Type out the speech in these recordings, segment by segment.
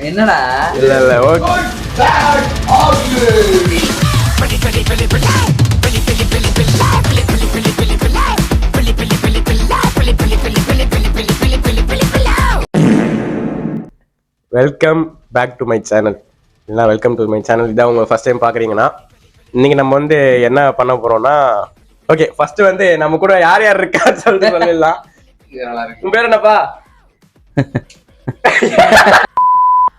என்னடா இல்ல okay. Welcome back to my channel. இல்லைனா வெல்கம் டு மை சேனல். இதான் உங்க ஃபர்ஸ்ட் டைம் பாக்குறீங்கன்னா இன்னைக்கு நம்ம வந்து என்ன பண்ண போறோம்னா, ஓகே ஃபர்ஸ்ட் வந்து நம்ம கூட யார் யார் இருக்கா சொல்லிட்டு சொல்லிடலாம். உன் பேர் என்னப்பா?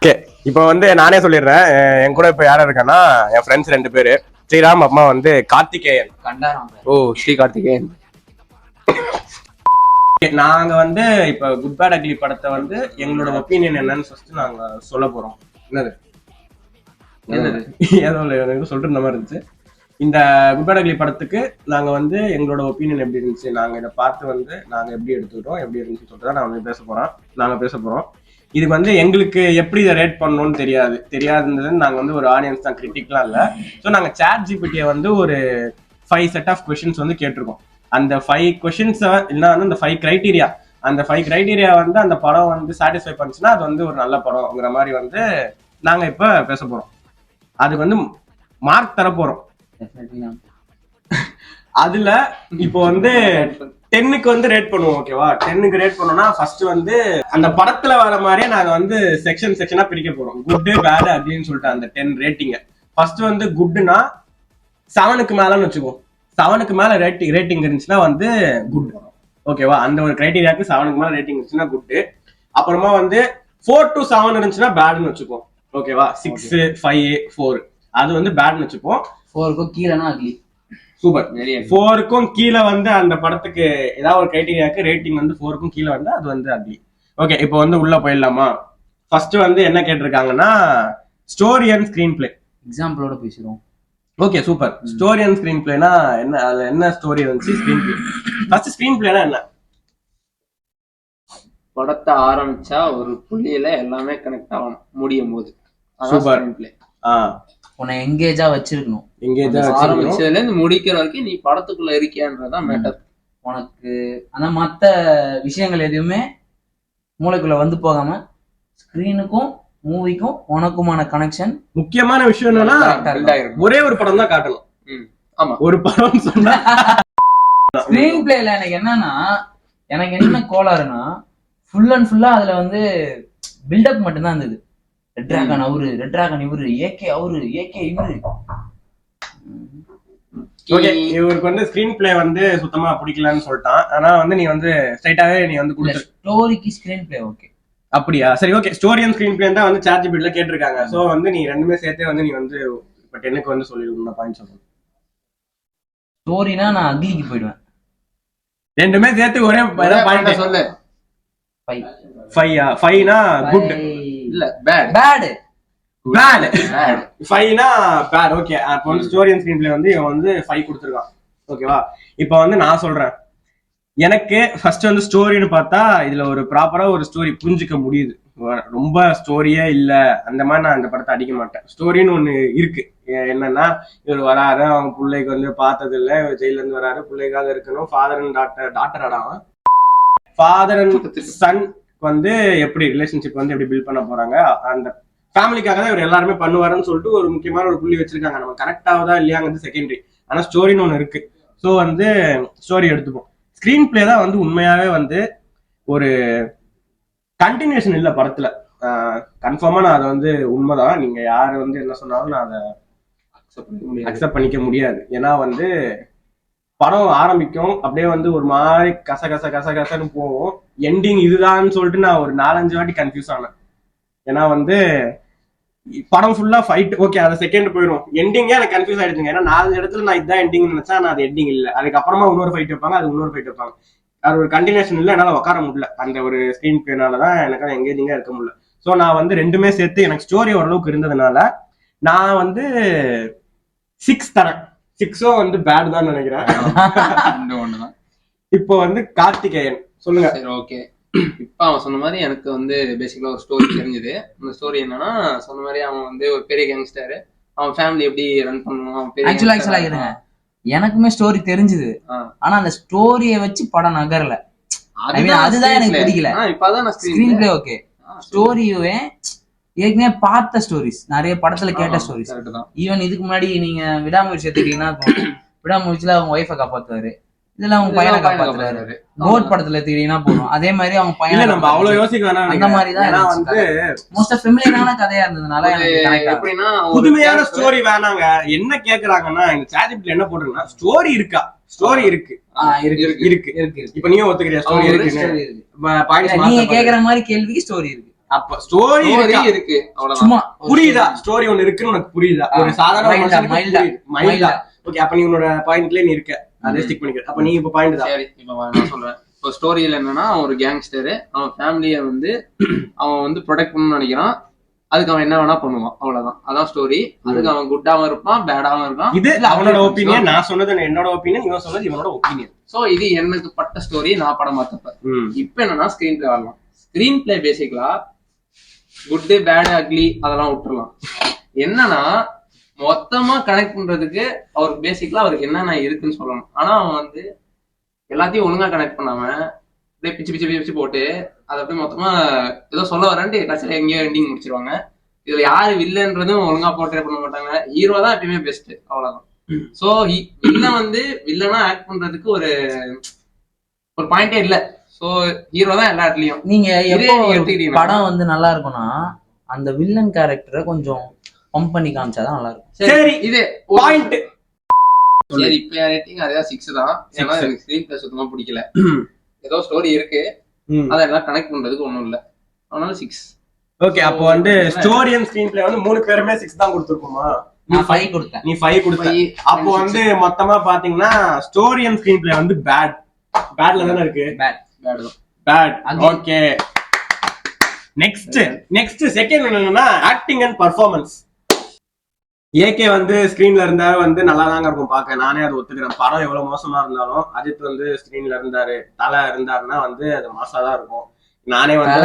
ஓகே இப்போ வந்து நானே சொல்லிடுறேன். என் கூட இப்போ யாரும் இருக்கான்னா என் ஃப்ரெண்ட்ஸ் 2 பேரு, ஸ்ரீராம், அம்மா வந்து கார்த்திகேயன். ஓ ஸ்ரீ கார்த்திகேயன். நாங்க வந்து இப்ப குட் பேட் அக்லி படத்தை வந்து எங்களோட ஒப்பீனியன் என்னன்னு ஃபர்ஸ்ட் நாங்க சொல்ல போறோம். என்னது ஏதோ சொல்லிட்டு இந்த மாதிரி இருந்துச்சு. இந்த குட் பேட் அக்லி படத்துக்கு நாங்க வந்து எங்களோட ஒப்பீனியன் எப்படி இருந்துச்சு, நாங்க இதை பார்த்து வந்து நாங்க எப்படி எடுத்துக்கிட்டோம், எப்படி இருந்துச்சு சொல்லிட்டு நான் வந்து நாங்க பேச போறோம். இதுக்கு வந்து எங்களுக்கு எப்படி இதை ரேட் பண்ணணும்னு தெரியாதுன்னு நாங்க வந்து ஒரு ஆடியன்ஸ் தான், கிரிட்டிக்லாம் இல்லை. ஸோ நாங்க சாட் ஜிபிடியை வந்து ஒரு 5 செட் ஆஃப் கொஸ்டின்ஸ் வந்து கேட்டிருக்கோம். அந்த 5 கொஸ்டின்ஸ் இல்லைன்னா வந்து அந்த 5 கிரைட்டீரியா, அந்த 5 கிரைட்டீரியா வந்து அந்த படம் வந்து சாட்டிஸ்ஃபை பண்ணுச்சுன்னா அது வந்து ஒரு நல்ல படம்ங்கிற மாதிரி வந்து நாங்க இப்ப பேச போறோம். அதுக்கு வந்து மார்க் தர போறோம். அதுல இப்போ வந்து 10க்கு வந்து ரேட் பண்ணுவோம். ஓகேவா? 10க்கு ரேட் பண்ணோம்னா ஃபர்ஸ்ட் வந்து அந்த படத்துல வர மாதிரியே நாங்க வந்து செக்ஷனா பிரிக்க போறோம். குட் பேட் அப்படின்னு சொல்லிட்டு அந்த 10 ரேட்டிங்க. ஃபர்ஸ்ட் வந்து குட்னா 7க்கு மேலன்னு வச்சுக்கோ. 7க்கு மேல ரேட்டிங் இருந்துச்சுன்னா வந்து குட். ஓகேவா? அந்த ஒரு கிரைட்டீரியாக்கு 7க்கு மேல ரேட்டிங் இருந்துச்சுன்னா குட். அப்புறமா வந்து 4 to 7 இருந்துச்சுன்னா பேட்னு வச்சுப்போம். ஓகேவா? 6, 5, 4 அது வந்து பேட்னு வச்சுப்போம். 4க்கும் கீழனா அக்லி. சூப்பர். 4க்கும் கீழே வந்து அந்த படத்துக்கு ஏதாவது ஒரு கிரைட்டீரியாக்கு ரேட்டிங் வந்து 4க்கும் கீழே வந்து அது வந்து அக்லி. ஓகே இப்போ வந்து உள்ள போயிடலாமா? ஃபர்ஸ்ட் வந்து என்ன கேட்டிருக்காங்கன்னா ஸ்டோரி அண்ட் ஸ்கிரீன் பிளே. எக்ஸாம்பிளோட பேசுறோம். Okay super. Story and screen பிளேனா என்ன, அதுல என்ன ஸ்டோரி வந்துச்சு? Screenplay. ஃபர்ஸ்ட் ஸ்கிரீன் பிளேனா என்ன? படத்தை ஆரம்பிச்சா ஒரு புள்ளியில எல்லாமே கனெக்ட் ஆகணும் முடியும் போது. சூப்பர். உன்னை எங்கேஜா வச்சிருக்கணும். ஆரம்பிச்சதுல இருந்து முடிக்கிற வரைக்கும் நீ படத்துக்குள்ள இருக்கியான்றதான் மேட்டர். உனக்கு ஆனா மத்த விஷயங்கள் எதுவுமே மூளைக்குள்ள வந்து போகாம ஸ்கிரீனுக்கும் மூவிக்கும் உனக்குமான கனெக்ஷன். முக்கியமான விஷயம் என்னன்னா ஒரே ஒரு படம் தான் காட்டணும். ஆமா, ஒரு படம் சொன்னா ஸ்கிரீன் பிளேல எனக்கு என்னன்னா, எனக்கு என்ன கோளாறுனா ஃபுல் அண்ட் ஃபுல்லா அதுல வந்து பில்டப் மட்டும்தான் இருந்தது. ரெட் டிராகன் அவரு, ரெட் டிராகன் இவரு, ஏகே அவரு, ஏகே இவரு. ஓகே, இவருக்கு வந்து ஸ்கிரீன் பிளே வந்து சுத்தமா பிடிக்கலன்னு சொல்லிட்டான். ஆனா வந்து நீ வந்து ஸ்ட்ரைட்டாவே நீ வந்து கொடுத்த ஸ்டோரிக்கு ஸ்கிரீன் பிளே ஓகே. அப்படியா? சரி okay. Story and screen play தான் வந்து சாட் ஜிபிடில கேட்டிருக்காங்க. சோ வந்து நீ ரெண்டுமே சேர்த்தே வந்து நீ வந்து இப்ப 10க்கு வந்து சொல்லிருக்கணும். பாயிண்ட் சொல்லணும். ஸ்டோரினா நான் அக்லிக்கு போயிடுவேன். ரெண்டுமே சேர்த்து ஒரே பாயிண்ட் சொல்லு. 5னா குட் இல்ல பேட். பேட் 5னா பேட். ஓகே, அப்ப வந்து ஸ்டோரி அண்ட் ஸ்கிரீன் பிளே வந்து இவன் வந்து 5 கொடுத்துருக்கான். ஓகேவா? இப்போ வந்து நான் சொல்றேன். எனக்கு ஃபர்ஸ்ட் வந்து ஸ்டோரின்னு பார்த்தா இதுல ஒரு ப்ராப்பரா ஒரு ஸ்டோரி புரிஞ்சுக்க முடியுது. ரொம்ப ஸ்டோரியே இல்ல அந்த மாதிரி நான் அந்த படத்தை அடிக்க மாட்டேன். ஸ்டோரின்னு ஒண்ணு இருக்கு. என்னன்னா இவர் வராரு, அவங்க பிள்ளைக்கு வந்து பார்த்தது இல்ல, ஜெயில இருந்து வராரு, பிள்ளைக்காக இருக்கணும், ஃபாதர் அண்ட் டாட்டர் ஆடாம ஃபாதர் அண்ட் சன் வந்து எப்படி ரிலேஷன்ஷிப் வந்து எப்படி பில்ட் பண்ண போறாங்க, அந்த ஃபேமிலிக்காக தான் இவர் எல்லாருமே பண்ணுவாருன்னு சொல்லிட்டு ஒரு முக்கியமான ஒரு புள்ளி வச்சிருக்காங்க. நம்ம கரெக்ட் ஆகுதா இல்லையாங்கிறது செகண்டரி. ஆனா ஸ்டோரின்னு ஒண்ணு இருக்கு. ஸோ வந்து ஸ்டோரி எடுத்துப்போம். ஸ்கிரீன் பிளே தான் வந்து உண்மையாவே வந்து ஒரு கண்டினியூஷன் இல்ல படத்துல. கன்ஃபார்மா நான் அதை வந்து உண்மைதான். நீங்க யாரு வந்து என்ன சொன்னாலும் நான் அதை அக்செப்ட் பண்ணிக்க முடியாது. ஏன்னா வந்து படம் ஆரம்பிக்கும் அப்படியே வந்து ஒரு மாதிரி கசன்னு போகும். எண்டிங் இதுதான்னு சொல்லிட்டு நான் ஒரு 4-5 வாட்டி கன்ஃபியூஸ் ஆனேன். ஏன்னா வந்து படம் ஃபுல்லா ஃபைட். ஓகே, அதை செகண்ட் போயிடும். எண்டிங்கே எனக்கு கன்ஃபியூஸ் ஆயிடுச்சுங்க. ஏன்னா 4 இடத்துல நான் இதுதான் எண்டிங் நினைச்சா நான் அது எண்டிங் இல்லை. அதுக்கப்புறமா இன்னொரு ஃபைட் வைப்பாங்க, அது இன்னொரு ஃபைட் வைப்பாங்க. அது ஒரு கண்டினியூஷன் இல்லை. என்னால உட்கார முடியல. அந்த ஒரு ஸ்கிரீன் பிளேனாலதான் எனக்கு எங்கேஜிங்கா இருக்க முடியல. ஸோ நான் வந்து ரெண்டுமே சேர்த்து எனக்கு ஸ்டோரி ஓரளவுக்கு இருந்ததுனால நான் வந்து 6 தரேன். 6 வந்து பேட் தான் நினைக்கிறேன். இப்போ வந்து கார்த்திகேயன் சொல்லுங்க. ஓகே, இப்ப அவன் சொன்ன மாதிரி எனக்கு வந்து பேசிக்கலா ஒரு ஸ்டோரி தெரிஞ்சது. அந்த ஸ்டோரி என்னன்னா, சொன்ன மாதிரி அவன் வந்து ஒரு பெரிய கேங்ஸ்டர், அவன் ஃபேமிலி எப்படி ரன் பண்ணுவான். எனக்குமே ஸ்டோரி தெரிஞ்சது. ஆனா அந்த ஸ்டோரிய வச்சு படம் நகரல. அதுதான் எனக்கு பிடிக்கல. இப்பதான் ஸ்கிரீன் பிளே ஓகே. ஸ்டோரியே ஏற்கனவே பார்த்த ஸ்டோரிஸ், நிறைய படத்துல கேட்ட ஸ்டோரிஸ். கரெக்ட் தான். ஈவன் இதுக்கு முன்னாடி நீங்க விடாமுயற்சி எடுத்துக்கிட்டீங்கன்னா விடாமுயற்சியில அவங்க ஒய்ஃபை காப்பாத்துவாரு, இதுல அவங்க பையனை காப்பாத்துறாரு. கோட் படத்துல எடுத்துக்கிட்டீங்கன்னா போதும், அதே மாதிரி அவங்க பையனை நம்ம அவ்வளவு யோசிக்க வேணாம். அந்த மாதிரிதான் வந்து மோஸ்ட் ஃபெமிலியரான கதையா இருந்ததுனால எப்படின்னா புதுமையான ஸ்டோரி வேணாங்க. என்ன கேக்குறாங்கன்னா இந்த சாட்ஜிபிட்டில என்ன போட்டுருன்னா ஸ்டோரி இருக்கா, ஸ்டோரி இருக்கு இருக்கு இருக்கு. இப்ப நீங்க ஒத்துக்கிறியா ஸ்டோரி இருக்கு? நீங்க கேக்குற மாதிரி கேள்விக்கு ஸ்டோரி இருக்கு. அப்ப ஸ்டோரி இருக்கு சும்மா புரியுதா? ஸ்டோரி ஒண்ணு இருக்குன்னு உனக்கு புரியுதா? ஒரு சாதாரண மைல்டா. ஓகே, அப்ப நீ உன்னோட பாயிண்ட்லயே நீ இருக்க, அதே ஸ்டிக் பண்ணிக்க. அப்ப நீ இப்ப பாயிண்ட் தான். சரி, இப்ப நான் சொல்றேன். இப்போ ஸ்டோரியில என்னன்னா, ஒரு கேங்ஸ்டரு அவன் ஃபேமிலிய வந்து அவன் வந்து ப்ரொடெக்ட் பண்ணணும்னு நினைக்கிறான். அதுக்கு அவன் என்ன வேணா பண்ணுவான், அவ்வளவுதான். அதான் ஸ்டோரி. அதுக்கு அவன் குட்டாவும் இருப்பான், பேடாவும் இருப்பான். இது அவனோட ஒப்பீனியன், நான் சொன்னது என்னோட ஒப்பீனியன், இவன் சொன்னது இவனோட ஒப்பீனியன். சோ இது எனக்கு பட்ட ஸ்டோரி, நான் படம் பார்த்தப்ப. இப்ப என்னன்னா ஸ்கிரீன் பிளே வரலாம். ஸ்கிரீன் பிளே பேசிக்கலா குட் பேட் அக்லி அதெல்லாம் விட்டுறலாம். என்னன்னா மொத்தமா கனெக்ட் பண்றதுக்கு அவருக்கு பேசிக்கலா அவருக்கு என்னென்ன இருக்குன்னு சொல்லணும். ஆனா அவன் வந்து எல்லாத்தையும் ஒழுங்கா கனெக்ட் பண்ணாம அப்படியே பிச்சு பிச்சு பிச்சு போட்டு அதை அப்படியே மொத்தமா ஏதோ சொல்ல வரேன்ட்டு கடைசியில எங்கேயோ எண்டிங் முடிச்சிருவாங்க. இதுல யாரு வில்லன்றதும் ஒழுங்கா போர்ட்ரேட் பண்ண மாட்டாங்க. ஹீரோ தான் எப்பயுமே பெஸ்ட், அவ்வளவுதான். சோ வில்லன் வந்து வில்லனா ஆக்ட் பண்றதுக்கு ஒரு பாயிண்டே இல்ல. சோ ஹீரோ தான் எல்லா இடத்துலயும். நீங்க படம் வந்து நல்லா இருக்கும்னா அந்த வில்லன் கேரக்டரை கொஞ்சம் பம்ப் பண்ணி காமிச்சாதான் நல்லா இருக்கும். சரி, இது பாயிண்ட். சரி, இப்ப ரேட்டிங் அதே 6 தான். ஏன்னா எனக்கு ஸ்கிரீன் பிளே சுத்தமா பிடிக்கல. ஏதோ ஸ்டோரி இருக்கு, அதெல்லாம் கனெக்ட் பண்றதுக்கு ஒண்ணும் இல்ல, அதனால 6. ஓகே, அப்போ வந்து ஸ்டோரி அண்ட் ஸ்கிரீன் பிளே வந்து 3 பேருமே 6 தான் கொடுத்துருக்கோமா? நான் 5 கொடுத்தேன், நீ 5 கொடுத்த. அப்போ வந்து மொத்தமா பாத்தீங்கன்னா ஸ்டோரி அண்ட் ஸ்கிரீன் பிளே வந்து பேட்ல தானே இருக்கு. பேட். ஓகே, நெக்ஸ்ட் செகண்ட் என்னன்னா ஆக்டிங் அண்ட் பர்ஃபார்மன்ஸ். ஏகே வந்து ஸ்கிரீன்ல இருந்தா வந்து நல்லா தாங்க இருக்கும் பார்க்க, நானே அதை ஒத்துக்கிறேன். படம் எவ்வளவு மோசமா இருந்தாலும் அஜித் வந்து ஸ்கிரீன்ல இருந்தாரு, தலை இருந்தாருன்னா வந்து அது மாசாதான் இருக்கும். நானே வந்து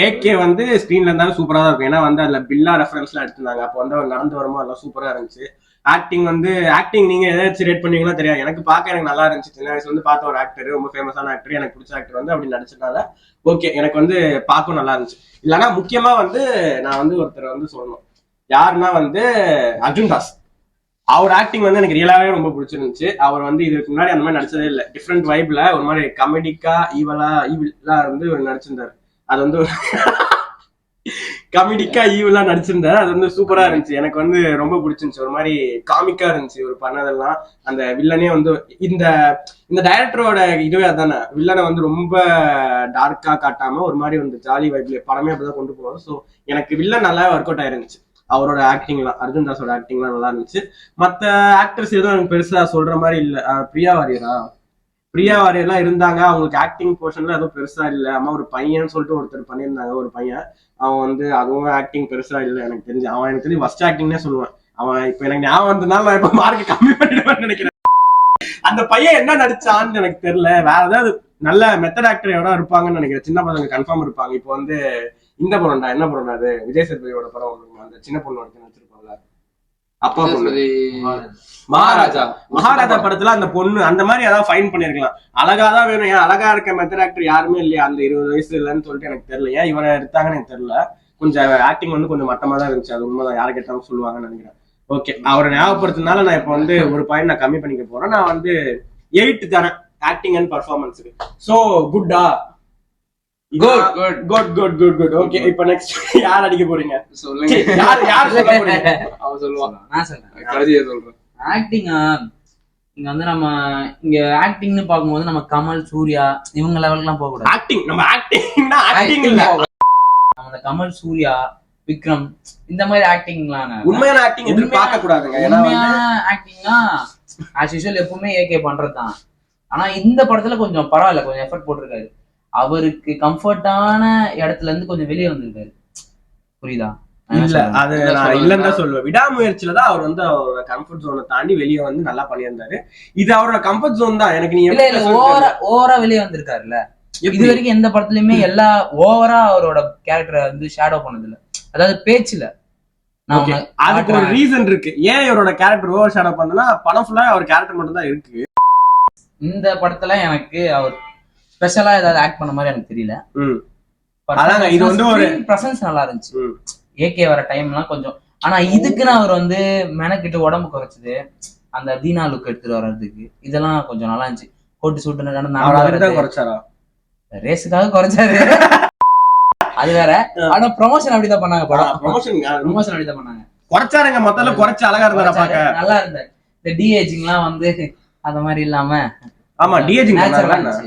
ஏகே வந்து ஸ்கிரீன்ல இருந்தாலும் சூப்பரா தான் இருக்கும். ஏன்னா வந்து அதுல பில்லா ரெஃபரன்ஸ்லாம் எடுத்திருந்தாங்க. அப்போ வந்து அவர் நடந்து வரும்போது அதெல்லாம் சூப்பரா இருந்துச்சு. ஆக்டிங் நீங்க ஏதாச்சும் ரேட் பண்ணீங்கன்னா தெரியாது, எனக்கு பார்க்க எனக்கு நல்லா இருந்துச்சு. சின்ன வயசுல வந்து பார்த்த ஒரு ஆக்டர், ரொம்ப ஃபேமஸான ஆக்டர், எனக்கு பிடிச்ச ஆக்டர் வந்து அப்படி நடிச்சதுனால ஓகே, எனக்கு வந்து பார்க்கவும் நல்லா இருந்துச்சு. இல்லைன்னா முக்கியமா வந்து நான் வந்து ஒருத்தர் வந்து சொல்லணும், யாருன்னா வந்து அர்ஜுன் தாஸ். அவர் ஆக்டிங் வந்து எனக்கு ரியலாவே ரொம்ப பிடிச்சிருந்துச்சு. அவர் வந்து இதுக்கு முன்னாடி அந்த மாதிரி நடிச்சதே இல்லை. டிஃப்ரெண்ட் வைப்ல ஒரு மாதிரி கமெடிக்கா ஈவலா வந்து நடிச்சிருந்தாரு. அது வந்து காமெடிக்கா ஈவலா நடிச்சிருந்தாரு. அது வந்து சூப்பரா இருந்துச்சு, எனக்கு வந்து ரொம்ப பிடிச்சிருந்துச்சு. ஒரு மாதிரி காமிக்கா இருந்துச்சு ஒரு பண்ணதெல்லாம். அந்த வில்லனே வந்து இந்த டைரக்டரோட இதுவே அதானே, வில்லனை வந்து ரொம்ப டார்க்கா காட்டாம ஒரு மாதிரி வந்து ஜாலி வைப்ல படமே அப்படிதான் கொண்டு போவோம். ஸோ எனக்கு வில்லன் நல்லா ஒர்க் அவுட் ஆயிருந்துச்சு. அவரோட ஆக்டிங்லாம், அர்ஜுன் தாஸோட ஆக்டிங்லாம் நல்லா இருந்துச்சு. மற்ற ஆக்டர்ஸ் எதுவும் எனக்கு பெருசா சொல்ற மாதிரி இல்ல. பிரியா வாரியர்லாம் இருந்தாங்க, அவங்களுக்கு ஆக்டிங் போர்ஷன்ல எதுவும் பெருசா இல்ல. அம்மா ஒரு பையன் சொல்லிட்டு ஒருத்தர் பண்ணியிருந்தாங்க, ஒரு பையன். அவன் வந்து அதுவும் ஆக்டிங் பெருசா இல்ல எனக்கு தெரிஞ்சு. அவன் எனக்கு தெரிஞ்சு ஃபர்ஸ்ட் ஆக்டிங்னே சொல்லுவேன். அவன் இப்ப எனக்கு ஞாபகம் வந்ததுனால நான் இப்ப மார்க் கம்மி பண்ணிடுவேன்னு நினைக்கிறேன். அந்த பையன் என்ன நடிச்சான்னு எனக்கு தெரியல. வேற ஏதாவது நல்ல மெத்தட் ஆக்டர் எவ்வளோ இருப்பாங்கன்னு நினைக்கிறேன். சின்ன பசங்க கன்ஃபார்ம் இருப்பாங்க. இப்போ வந்து இந்த படம்டா, என்ன படம் அது, விஜய் சேதுபதியோட படம், அந்த சின்ன பொண்ணு ஒருத்தர் நடிச்சிருப்பாங்கல்ல, அப்பா பொண்ணு, மகாராஜா படத்துல அந்த பொண்ணு அந்த மாதிரி ஏதாவது ஃபைன் பண்ணிருக்கலாம். அழகாதான் வேணும். ஏன் அழகா இருக்க மெத்தட் ஆக்டர் யாருமே இல்லையா அந்த 20 வயசு இல்லைன்னு சொல்லிட்டு எனக்கு தெரியல. ஏன் இவனை எடுத்தாங்கன்னு எனக்கு தெரியல. கொஞ்சம் ஆக்டிங் வந்து கொஞ்சம் மட்டமா தான் இருந்துச்சு. அது உண்மைதான், யாரை கேட்டாலும் சொல்லுவாங்கன்னு நினைக்கிறேன். ஓகே, அவரை ஞாபகப்படுத்தினால நான் இப்ப வந்து ஒரு பாயிண்ட் நான் கம்மி பண்ணிக்க போறேன். நான் வந்து 8 தரேன் ஆக்டிங் அண்ட் பர்ஃபார்மன்ஸுக்கு. சோ குட்டா, குட். ஓகே, இப்போ நெக்ஸ்ட் யார் அடிக்க போறீங்க சொல்லுங்க. யார் சொல்ல போறீங்க? அவன் சொல்லுவான், நான் சொல்றேன். கடைசியா சொல்றேன். ஆக்டிங்கா இங்க வந்து நம்ம இங்க ஆக்டிங்னு பார்க்கும்போது நம்ம கமல், சூர்யா இவங்க லெவலுக்குலாம் போக கூடாது. ஆக்டிங் நம்ம ஆக்டிங்னா ஆக்டிங் இல்ல. நம்ம கமல், சூர்யா, விக்ரம் இந்த மாதிரி ஆக்டிங்லாம் உண்மையான ஆக்டிங் எதுவும் பார்க்க கூடாதுங்க. உண்மையான ஆக்டிங்னா ஆஸ் யூசுவல் எப்பவுமே ஏகே பண்றதுதான். ஆனா இந்த படத்துல கொஞ்சம் பரவாயில்ல, கொஞ்சம் எஃபர்ட் போட்டிருக்காரு. அவருக்கு கம்ஃபர்டான இடத்துல இருந்து கொஞ்சம் வெளியே வந்திருக்காரு. புரியுதா? இல்ல, அது நான் இல்லன்னு தான் சொல்லுவேன். விடாமுயற்சியில தான் அவர் வந்து அவரோட கம்ஃபர்ட் ஜோனை தாண்டி வெளியே வந்து நல்லா பண்ணியிருந்தாரு. இது அவரோட கம்ஃபர்ட் ஜோன் தான். எனக்கு நீ ஓவரா வெளியே வந்திருக்காருல்ல. இது வரைக்கும் எந்த படத்துலயுமே எல்லா ஓவரா அவரோட கேரக்டரை வந்து ஷேடோ பண்ணது இல்ல. அதாவது பேச்சுல அதுக்கு ஒரு ரீசன் இருக்கு. ஏன் இவரோட கேரக்டர் ஓவர் ஷேடோ பண்ணா, படம் ஃபுல்லா அவர் கேரக்டர் மட்டும் தான் இருக்கு. இந்த படத்துல எனக்கு அவர் ஸ்பெஷலா ஏதாவது ஆக்ட் பண்ண மாதிரி எனக்கு தெரியல. அதாங்க இது வந்து ஒரு பிரசன்ஸ் நல்லா இருந்துச்சு. ஏகே வர டைம்லாம் கொஞ்சம், ஆனா இதுக்குன்னு அவர் வந்து மெனக்கிட்டு உடம்பு குறைச்சது, அந்த தீனா லுக் எடுத்துட்டு வர்றதுக்கு இதெல்லாம் கொஞ்சம் நல்லா இருந்துச்சு. கோட்டு சூட்டு குறைச்சாரா, ரேஸுக்காக குறைச்சாரு அது வேற. ஆனா ப்ரொமோஷன் அப்படிதான் பண்ணாங்க, படம் ப்ரொமோஷன் அப்படிதான் பண்ணாங்க. குறைச்சாருங்க, மொத்தத்துல குறைச்சு அழகா இருந்தாரா பாக்க, நல்லா இருந்தாரு. இந்த டிஏஜிங்லாம் வந்து அந்த மாதிரி இல்லாம, ஆமா டிஏஜிங்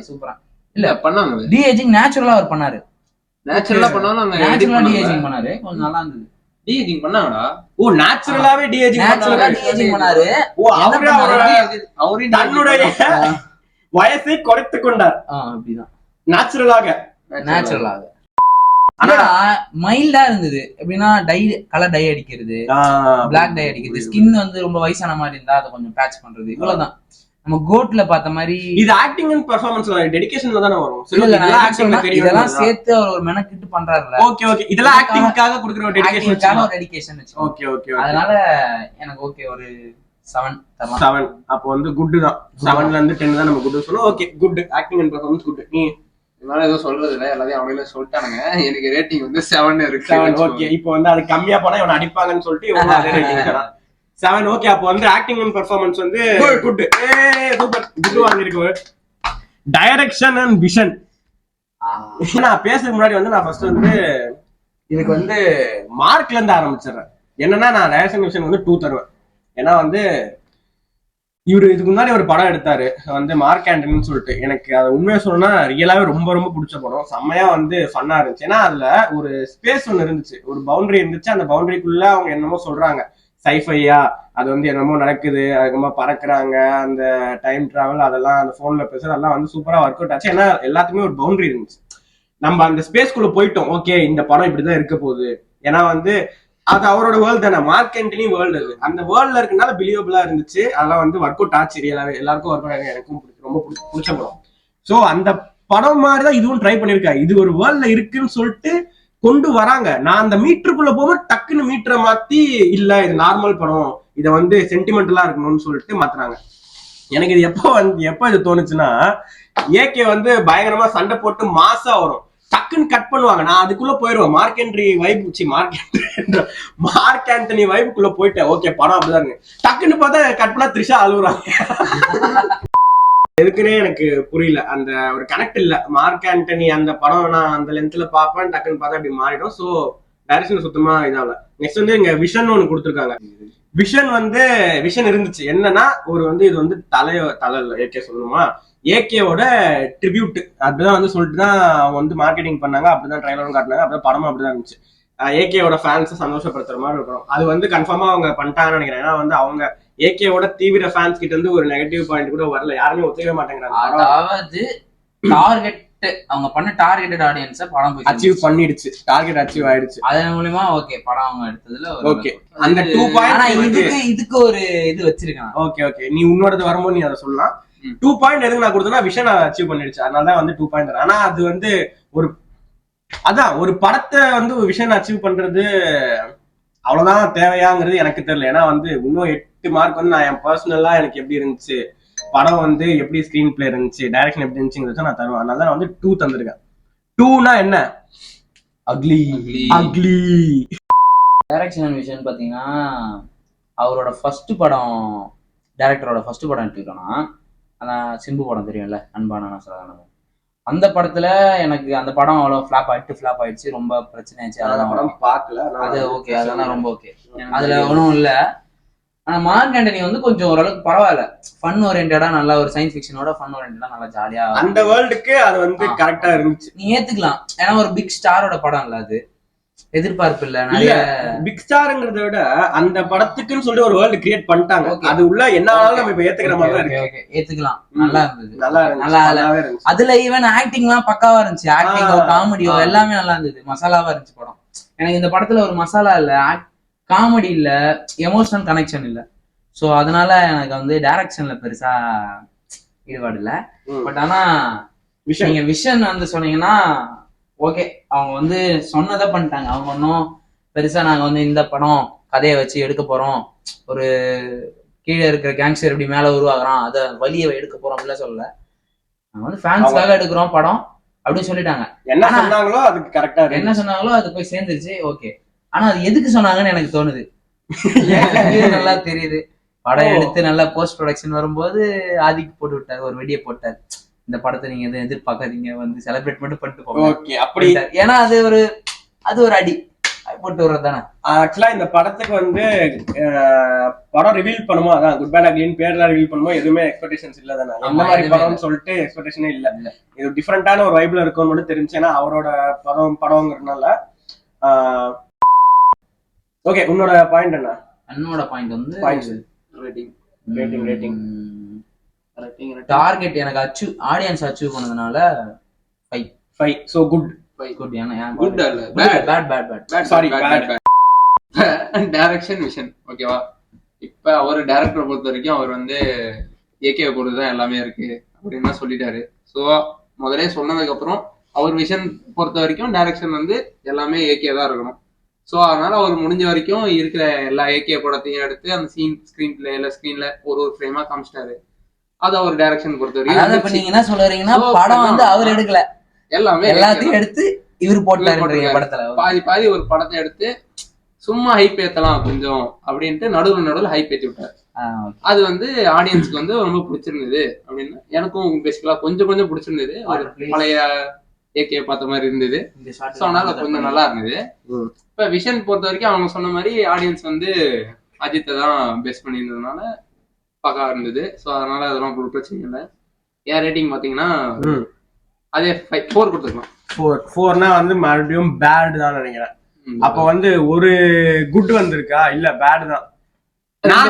சூப்பரா இல்ல பண்ணாங்க. டிஏஜிங் நேச்சுரலா அவர் பண்ணாரு, நேச்சுரலா பண்ணாலும் நேச்சுரலா டிஏஜிங் பண்ணாரு, கொஞ்சம் நல்லா இருந்தது. டிஏஜிங் பண்ணாங்கடா. ஓ நேச்சுரலாவே டிஏஜிங் பண்ணாரு. ஓ அவரே தன்னுடைய வயசை குறைத்து கொண்டார். அப்படிதான் நேச்சுரலாக. ஆனா மைல்டா இருந்தது. எப்படின்னா கலர் டை அடிக்கிறது, பிளாக் டை அடிக்கிறது, ஸ்கின் வந்து ரொம்ப வயசான மாதிரி இருந்தா அதை கொஞ்சம் பேட்ச் பண்றது, இவ்வளவுதான். நம்ம கோட்ல பார்த்த மாதிரி இது ஆக்டிங் அண்ட் பெர்ஃபார்மன்ஸ்ல டெடிகேஷன்ல தான வரும். இதெல்லாம் சேர்த்து அவர் ஒரு மெனக்கிட்டு பண்றாருல. ஓகே ஓகே, இதெல்லாம் ஆக்டிங்காக கொடுக்கிற ஒரு டெடிகேஷன். ஓகே ஓகே, அதனால எனக்கு ஓகே ஒரு 7 தரலாம். 7 அப்ப வந்து குட் தான். 7ல இருந்து 10 தான் நம்ம குட் சொல்லுவோம். Okay good, acting and performance good. நீ என்னால எதுவும் சொல்றது இல்ல, எல்லாத்தையும் அவங்களே சொல்லிட்டானுங்க. எனக்கு ரேட்டிங் வந்து 7 இருக்கு. 7 ஓகே. இப்போ வந்து அது கம்மியா போனா இவனை அடிப்பாங்கன்னு சொல்லிட்டு இவங்க அதே ரேட்டிங் தரான். 7 ஓகே. அப்போ வந்து ஆக்டிங் அண்ட் பெர்ஃபார்மன்ஸ் வந்து குட். சூப்பர், குட் வாங்கிருக்கு. டைரக்ஷன் அண்ட் விஷன், நான் பேசுறதுக்கு முன்னாடி வந்து நான் ஃபர்ஸ்ட் வந்து இதுக்கு வந்து மார்க்ல இருந்து ஆரம்பிச்சிடுறேன். என்னன்னா நான் டைரக்ஷன் விஷன் வந்து 2 தருவேன். ஏன்னா வந்து இவரு இதுக்கு முன்னாடி ஒரு படம் எடுத்தாரு வந்து மார்க் ஆண்டனின்னு சொல்லிட்டு, எனக்கு அதை உண்மையா சொல்லணும்னா ரியலாவே ரொம்ப ரொம்ப பிடிச்ச படம். செம்மையா வந்து ஃபன்னா இருந்துச்சு. ஏன்னா அதுல ஒரு ஸ்பேஸ் ஒன்று இருந்துச்சு, ஒரு பவுண்டரி இருந்துச்சு. அந்த பவுண்டரிக்குள்ள அவங்க என்னமோ சொல்றாங்க, சைஃபையா அது வந்து என்னமோ நடக்குது, அதுக்கப்புறமா பறக்குறாங்க, அந்த டைம் டிராவல் அதெல்லாம் அந்த போன்ல பேசுறது அதெல்லாம் வந்து சூப்பரா ஒர்க் அவுட் ஆச்சு. ஏன்னா எல்லாத்துக்குமே ஒரு பவுண்டரி இருந்துச்சு. நம்ம அந்த ஸ்பேஸ்க்குள்ள போயிட்டோம், ஓகே இந்த படம் இப்படிதான் இருக்க போகுது. ஏன்னா வந்து அது அவரோட வேர்ல்டு தானே, மார்க் ஆண்டனி வேர்ல்டு. அது அந்த வேர்ல்ட்ல இருக்கனால பிலியபிளா இருந்துச்சு. அதெல்லாம் வந்து ஒர்க் அவுட் ஆச்சு, எல்லாருக்கும் ஒர்க் அவுட் ஆகும். எனக்கும் ரொம்ப பிடிச்ச படம். ஸோ அந்த படம் மாதிரிதான் இதுவும் ட்ரை பண்ணிருக்காரு. இது ஒரு வேர்ல்ட்ல இருக்குன்னு சொல்லிட்டு கொண்டு வராங்க. நான் அந்த மீட்டருக்குள்ள போகும்போது டக்குன்னு மீட்டரை மாத்தி, இல்ல இது நார்மல் படம், இதை வந்து சென்டிமெண்டலா இருக்கணும்னு சொல்லிட்டு மாத்துறாங்க. எனக்கு இது எப்போ இது தோணுச்சுன்னா, ஏகே வந்து பயங்கரமா சண்டை போட்டு மாசா வரும், டக்குன்னு கட் பண்ணுவாங்க. நான் அதுக்குள்ள போயிருவேன், மார்க் ஆண்டனி வைப்புக்குள்ள போயிட்டேன். ஓகே படம் அப்படிதான் இருக்கு. டக்குன்னு பார்த்தா கட் பண்ணா த்ரிஷா அழுகுறாங்க. எதுக்குன்னே எனக்கு புரியல, அந்த ஒரு கனெக்ட் இல்ல. மார்க் ஆண்டனி அந்த படம் நான் அந்த லென்த்ல பாப்பேன், டக்குன்னு பார்த்தா அப்படி மாறிடும். ஸோ டைரக்ஷன் சுத்தமா இதாகல. நெக்ஸ்ட் வந்து இங்க விஷன் ஒன்று கொடுத்துருக்காங்க. விஷன் இருந்துச்சு. என்னன்னா ஒரு வந்து இது வந்து தலை ஏகே சொல்லணுமா, ஏகேவோட ட்ரிபியூட் அப்படிதான் வந்து சொல்லிட்டு தான் அவங்க வந்து மார்க்கெட்டிங் பண்ணாங்க. அப்படிதான் ட்ரைலரும் காட்டினாங்க, அப்படிதான் படமும் அப்படிதான் இருந்துச்சு. ஏகேவோட ஃபேன்ஸை சந்தோஷப்படுத்துற மாதிரி இருக்கும். அது வந்து கன்ஃபார்மா அவங்க பண்ணிட்டாங்கன்னு நினைக்கிறேன். ஏன்னா வந்து அவங்க ஏகேவோட தீவிர ஃபேன்ஸ் கிட்ட இருந்து ஒரு நெகட்டிவ் பாயிண்ட் கூட வரல, யாருமே ஒத்துக்கவே மாட்டேங்கிறாங்க. அதாவது டார்கெட், அவங்க பண்ண டார்கெட்டட் ஆடியன்ஸை படம் அச்சீவ் பண்ணிடுச்சு, டார்கெட் அச்சீவ் ஆயிடுச்சு. அதன் மூலமா ஓகே படம் அவங்க எடுத்ததுல ஓகே. அந்த 2 பாயிண்ட் இதுக்கு ஒரு இது வச்சிருக்காங்க. ஓகே ஓகே, நீ உன்னோடது வரும்போது நீ அதை சொல்லலாம். 2 பாயிண்ட் எதுக்கு நான் கொடுத்தேன்னா, விஷன் அச்சீவ் பண்ணிடுச்சு, அதனாலதான் வந்து 2 பாயிண்ட். ஆனா அது வந்து ஒரு படத்தை வந்து ஒரு விஷன் அச்சீவ் பண்றது அவ்வளவுதான் தேவையாங்கிறது எனக்கு தெரியல. ஏன்னா வந்து இன்னும் 8 மார்க் வந்து நான் என் பர்சனலா எனக்கு எப்படி இருந்துச்சு, படம் வந்து எப்படி ஸ்கிரீன் பிளே இருந்துச்சு, டைரக்ஷன் எப்படி இருந்துச்சுங்கிறத நான் தருவேன். அதனால நான் வந்து 2 தந்திருக்கேன். 2னா என்ன, அக்லி. டைரக்ஷன் அண்ட் விஷன் பாத்தீங்கன்னா, அவரோட ஃபர்ஸ்ட் படம், டைரக்டரோட ஃபர்ஸ்ட் படம் எடுத்துக்கிட்டோம்னா, அதான் சிம்பு படம் தெரியும்ல, அன்பான சதானந்தம். அந்த படத்துல எனக்கு அந்த படம் அவ்வளவு ஃபிளாப் ஆயிடுச்சு, ரொம்ப பிரச்சனை ஆச்சு. அதெல்லாம் படம் பார்க்கல, அது ஓகே, அதெல்லாம் ரொம்ப ஓகே, அதுல ஒன்றும் இல்ல. ஆனா மார்க் ஆண்டனி வந்து கொஞ்சம் ஓரளவுக்கு பரவாயில்ல, ஃபன் ஓரியன்டா, நல்லா ஒரு சயின்ஸ் ஃபிக்ஷனோட ஃபன் ஓரியன்டா நல்லா ஜாலியா அந்த வேர்ல்டுக்கு அது வந்து கரெக்டா இருந்துச்சு. நீ ஏத்துக்கலாம், ஏன்னா ஒரு பிக் ஸ்டாரோட படம் இல்ல, அது எதிர்பார்ப்பு இல்ல நிறைய. பிக் ஸ்டார்ங்கிறத விட அந்த படத்துக்குன்னு சொல்லிட்டு ஒரு வேர்ல்டு கிரியேட் பண்ணிட்டாங்க. அது உள்ள என்ன ஆனாலும் நம்ம இப்ப ஏத்துக்கிற மாதிரி தான் இருக்கு. ஏத்துக்கலாம், நல்லா இருந்தது, நல்லா இருந்துச்சு. அதுல ஈவன் ஆக்டிங் எல்லாம் பக்காவா இருந்துச்சு, ஆக்டிங்கோ காமெடியோ எல்லாமே நல்லா இருந்தது, மசாலாவா இருந்துச்சு படம். எனக்கு இந்த படத்துல ஒரு மசாலா இல்ல, காமெடி இல்ல, எமோஷனல் கனெக்ஷன் இல்ல. சோ அதனால எனக்கு வந்து டைரக்ஷன்ல பெருசா ஈடுபாடு இல்ல. பட் ஆனா நீங்க விஷன் வந்து சொன்னீங்கன்னா ஓகே, அவங்க வந்து சொன்னதை பண்ணிட்டாங்க. அவங்க ஒன்னும் பெருசா நாங்க வந்து இந்த படம் கதையை வச்சு எடுக்க போறோம், ஒரு கீழே இருக்கிற கேங்ஸ்டர் எப்படி மேல உருவாக்குறான், அதை வழியை எடுக்க போறோம் அப்படிலாம் சொல்லல. நாங்க வந்து ஃபேன்ஸ்க்காக எடுக்கிறோம் படம், அப்படின்னு சொல்லிட்டாங்க. என்ன சொன்னாங்களோ அதுக்கு கரெக்டா என்ன சொன்னாங்களோ அது போய் சேர்ந்துருச்சு. ஓகே, ஆனா அது எதுக்கு சொன்னாங்கன்னு எனக்கு தோணுது. நல்லா தெரியுது. படம் எடுத்து நல்லா போஸ்ட் ப்ரொடக்ஷன் வரும்போது ஆதிக்கு போட்டு விட்டாரு, ஒரு வெடியை போட்டாரு. இந்த படத்தை நீங்க எதுவும் எதிர்பார்க்காதீங்க, வந்து செலிப்ரேட் மட்டும் பண்ணிட்டு போங்க. அப்படி ஏன்னா அது ஒரு அடி போட்டு வர்றது தானே. ஆக்சுவலா இந்த படத்துக்கு வந்து படம் ரிவீல் பண்ணுமோ, அதான் குட் பேட் அக்லின்னு பேர்ல ரிவீல் பண்ணுமோ எதுவுமே எக்ஸ்பெக்டேஷன்ஸ் இல்ல தானே. இந்த மாதிரி படம்னு சொல்லிட்டு எக்ஸ்பெக்டேஷனே இல்ல. இது டிஃபரெண்டான ஒரு வைப்ல இருக்கும்னு மட்டும் தெரிஞ்சு, ஏன்னா அவரோட படம்ங்கிறதுனால. ஓகே, உன்னோட பாயிண்ட் என்ன? என்னோட பாயிண்ட் வந்து ரேட்டிங் டார்கெட் எனக்கு ஆடியன்ஸ் அச்சீவ் பண்ணதுனால 5. So good. குட் அல்ல, bad. Sorry, bad. Direction vision ஓகேவா. இப்ப அவர் டைரக்டரை பொறுத்த வரைக்கும் அவர் வந்து ஏகே பொறுத்துதான் எல்லாமே இருக்கு அப்படின்னு சொல்லிட்டாரு. சோ முதலே சொன்னதுக்கு அப்புறம் அவர் விஷன் பொறுத்த வரைக்கும் டைரக்ஷன் வந்து எல்லாமே ஏகே தான் இருக்கணும். சோ அதனால அவர் முடிஞ்ச வரைக்கும் இருக்கிற எல்லா ஏகே படத்தையும் எடுத்து அந்த ஸ்கிரீன்ல ஒரு ஃப்ரேமா காமிச்சிட்டாரு. அது அவர் டைரக்ஷன் பொறுத்த வரைக்கும். நீங்க என்ன சொல்றீங்கன்னா படம் வந்து அவர் எடுக்கல, எல்லாத்தையும் எடுத்து இவர் போட்டாரு படத்துல. பாதி ஒரு படத்தை எடுத்து சும்மா ஹைப் ஏத்தலாம் கொஞ்சம் அப்படின்ட்டு நடுவுல ஹைப் ஏத்தி விட்டாரு. அது வந்து ஆடியன்ஸ்க்கு வந்து ரொம்ப பிடிச்சிருந்தது அப்படின்னு எனக்கும் பேசிக்கலா கொஞ்சம் பிடிச்சிருந்தது. பழைய ஏகே பார்த்த மாதிரி இருந்தது. அதனால கொஞ்சம் நல்லா இருந்தது. இப்ப விஷன் பொறுத்த வரைக்கும் அவங்க சொன்ன மாதிரி ஆடியன்ஸ் வந்து அஜித்தை தான் பேஸ் பண்ணியிருந்ததுனால பக்கா இருந்தது. ஸோ அதனால அதெல்லாம் ஒரு பிரச்சனை இல்லை. ஏன் ரேட்டிங் பாத்தீங்கன்னா அதே 4 கொடுத்துருக்கலாம். 4னா வந்து மறுபடியும் பேட் தான் நினைக்கிறேன். அப்ப வந்து ஒரு குட் வந்திருக்கா? இல்ல பேட் தான். நான்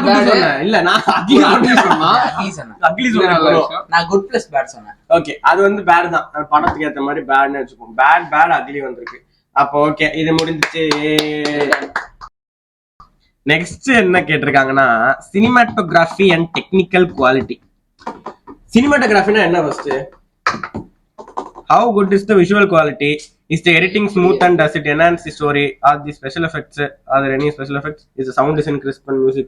குட் பிளஸ் பேட் சொன்னேன். ஓகே, அது வந்து பேட் தான். படத்துக்கு ஏத்த மாதிரி பேட்னு வச்சுப்போம். பேட் அக்லி வந்திருக்கு. அப்போ ஓகே, இது முடிஞ்சிச்சு. நெக்ஸ்ட் என்ன கேட்டிருக்காங்கன்னா சினிமாட்டோகிராஃபி அண்ட் டெக்னிக்கல் குவாலிட்டி. சினிமாட்டோகிராஃபினா என்ன? First, how good is the visual quality? Is the editing smooth and does it enhance the story? Are the special effects, are there any special effects? Is the sound design crisp and music?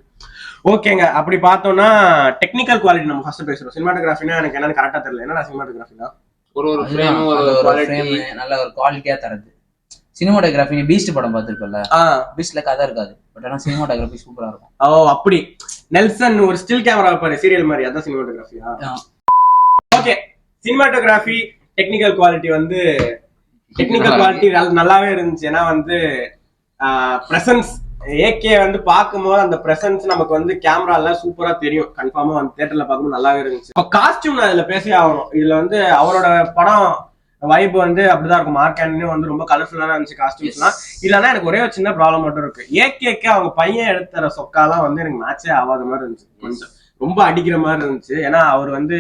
ஓகேங்க, அப்படி பார்த்தோம்னா technical quality நம்ம first பேசுறோம். சினிமாட்டோகிராஃபினா எனக்கு என்னன்னு கரெக்டா தெரியல. என்னடா சினிமாட்டோகிராஃபினா? ஒரு ஃப்ரேம், ஒரு குவாலிட்டி, நல்ல ஒரு குவாலிட்டியா தரது. சினிமாட்டோகிராஃபி நீ பீஸ்ட் படம் பார்த்திருப்பல. பீஸ்ட்ல கதை இருக்காது, பட் ஆனா சினிமாட்டோகிராஃபி சூப்பரா இருக்கும். ஓ அப்படி. நெல்சன் ஒரு ஸ்டில் கேமரா பாரு, சீரியல் மாதிரி, அதான் சினிமாட்டோகிராஃபியா? ஓகே, சினிமாட்டோகிராஃபி டெக்னிக்கல் குவாலிட்டி வந்து டெக்னிக்கல் குவாலிட்டி நல்லாவே இருந்துச்சு. ஏன்னா வந்து பிரசன்ஸ் ஏகே வந்து பார்க்கும்போது அந்த பிரசன்ஸ் நமக்கு வந்து கேமரால சூப்பரா தெரியும். கன்ஃபார்மா வந்து தியேட்டர்ல பார்க்கும்போது நல்லாவே இருந்துச்சு. இப்போ காஸ்டியூம் நான் இதுல பேசவே ஆகணும். இதுல வந்து அவரோட படம் வைப் வந்து அப்படிதான் இருக்கும். மார்க் ஆண்டனி வந்து ரொம்ப கலர்ஃபுல்லான இருந்துச்சு காஸ்டியூம்ஸ்லாம். இல்லைன்னா எனக்கு ஒரே ஒரு சின்ன ப்ராப்ளம் மட்டும் இருக்கு. ஏகேக்கு அவங்க பையன் எடுத்துற சொக்காலாம் வந்து எனக்கு மேட்சே ஆகாத மாதிரி இருந்துச்சு. கொஞ்சம் ரொம்ப அடிக்கிற மாதிரி இருந்துச்சு. ஏன்னா அவர் வந்து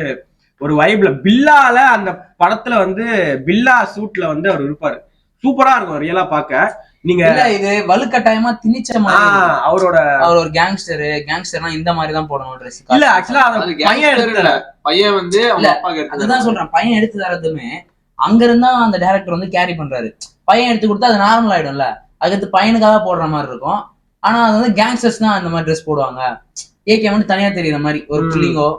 ஒரு வைப்ல பில்லால அந்த படத்துல வந்து பில்லா சூட்ல வந்து அவர் இருப்பாரு. சூப்பரா இருக்கும் ரியலா பாக்க. நீங்க இது வலுக்கட்டாயமா திணிச்ச மாதிரி. அவர் ஒரு கேங்ஸ்டர்னா இந்த மாதிரி தான் போடணும் ட்ரெஸ். இல்ல ஆக்சுவலா பையன் வந்து அதுதான் சொல்றேன். பையன் எடுத்து தரதுமே அங்க இருந்தா அந்த டைரக்டர் வந்து கேரி பண்றாரு. பையன் எடுத்து கொடுத்தா அது நார்மல் ஆயிடும்ல. அதுக்கு பையனுக்காக போடுற மாதிரி இருக்கும். ஆனா அது வந்து கேங்ஸ்டர்ஸ் தான் அந்த மாதிரி ட்ரெஸ் போடுவாங்க. ஏகே வந்து தனியா தெரியுற மாதிரி ஒரு புள்ளிங்கோ.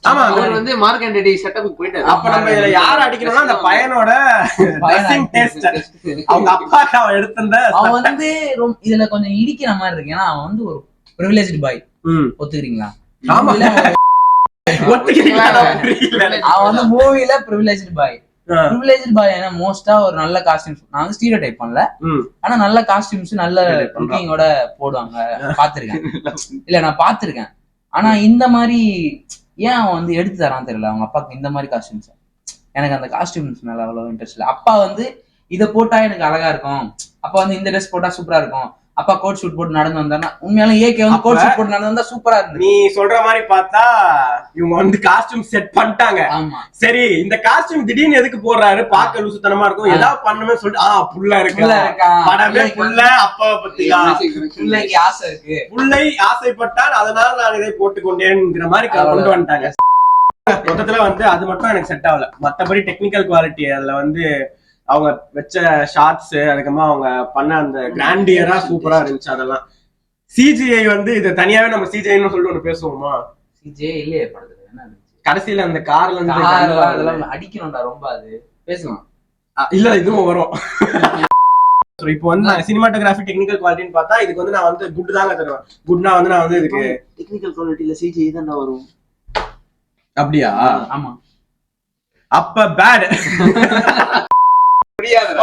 ஆமா, அவர் வந்து மார்க் ஆண்டனி செட்டப்புக்கு போயிட்டாரு. அப்ப நம்ம இதுல யார அடிக்கணும்னா அந்த பையனோட ட்ரெஸ்ஸிங் டேஸ்ட். அவங்க அப்பாக்கு அவன் எடுத்தந்த அவன் வந்து இதுல கொஞ்சம் இடிக்கிற மாதிரி இருக்கு. ஏன்னா அவன் வந்து ஒரு பிரிவிலேஜ்டு பாய். ஒத்துக்கிறீங்களா? ஆமா, ஒத்துக்கிறீங்களா? அவன் வந்து மூவில பிரிவிலேஜ்டு பாய். பிரிவிலேஜ்டு பாய் ஏன்னா மோஸ்டா ஒரு நல்ல காஸ்டியூம்ஸ், நான் வந்து ஸ்டீரியோ டைப் பண்ணல, ஆனா நல்ல காஸ்டியூம்ஸ் நல்ல லுக்கிங்கோட போடுவாங்க. பாத்திருக்கேன். இல்ல நான் பாத்திருக்கேன். ஆனா இந்த மாதிரி ஏன் அவன் வந்து எடுத்து தரான்னு தெரியல. அவங்க அப்பாவுக்கு இந்த மாதிரி காஸ்டியூம்ஸ், எனக்கு அந்த காஸ்டியூம்ஸ் மேல அவ்வளவு இன்ட்ரெஸ்ட் இல்லை. அப்பா வந்து இதை போட்டா எனக்கு அழகா இருக்கும், அப்பா வந்து இந்த ட்ரெஸ் போட்டா சூப்பரா இருக்கும், அப்பா கோட் ஷூட் போட்டு நடந்து வந்தாருன்னா உண்மையாலும் ஏகே வந்து கோட் ஷூட் போட்டு நடந்து வந்தா சூப்பரா இருக்கு. நீ சொல்ற மாதிரி பார்த்தா இவங்க வந்து காஸ்டியூம் செட் பண்ணிட்டாங்க. சரி, இந்த காஸ்டியூம் திடீர்னு எதுக்கு போடுறாரு, பார்க்க லூசுத்தனமா இருக்கும், ஏதாவது பண்ணுமே சொல்லிட்டு புள்ள இருக்கு படமே புள்ள அப்பாவை பத்தி பிள்ளைக்கு ஆசை இருக்கு, பிள்ளை ஆசைப்பட்டால் அதனால நான் இதை போட்டுக்கொண்டேங்கிற மாதிரி கொண்டு வந்துட்டாங்க. மொத்தத்துல வந்து அது மட்டும் எனக்கு செட் ஆகல. மத்தபடி டெக்னிக்கல் குவாலிட்டி அதுல வந்து அவங்க வச்ச ஷார்ட்ஸ், அதுக்கப்புறமா அவங்க பண்ண அந்த கிராண்டியரா சூப்பரா இருந்துச்சு. அதெல்லாம் சிஜிஐ வந்து இது தனியாவே நம்ம சிஜிஐன்னு சொல்லிட்டு ஒண்ணு பேசுவோமா? சிஜிஐ இல்லையே படத்துல. என்ன கடைசியில அந்த கார்ல இருந்து அதெல்லாம் அடிக்கணும்டா ரொம்ப. அது பேசலாம். இல்ல இதுவும் வரும். இப்போ வந்து நான் சினிமாட்டோகிராஃபி டெக்னிக்கல் குவாலிட்டின்னு பார்த்தா இதுக்கு வந்து நான் வந்து குட் தாங்க தருவேன். குட்னா வந்து நான் வந்து இதுக்கு டெக்னிக்கல் குவாலிட்டில சிஜி தான் வரும். அப்படியா? ஆமா. அப்ப பேட்.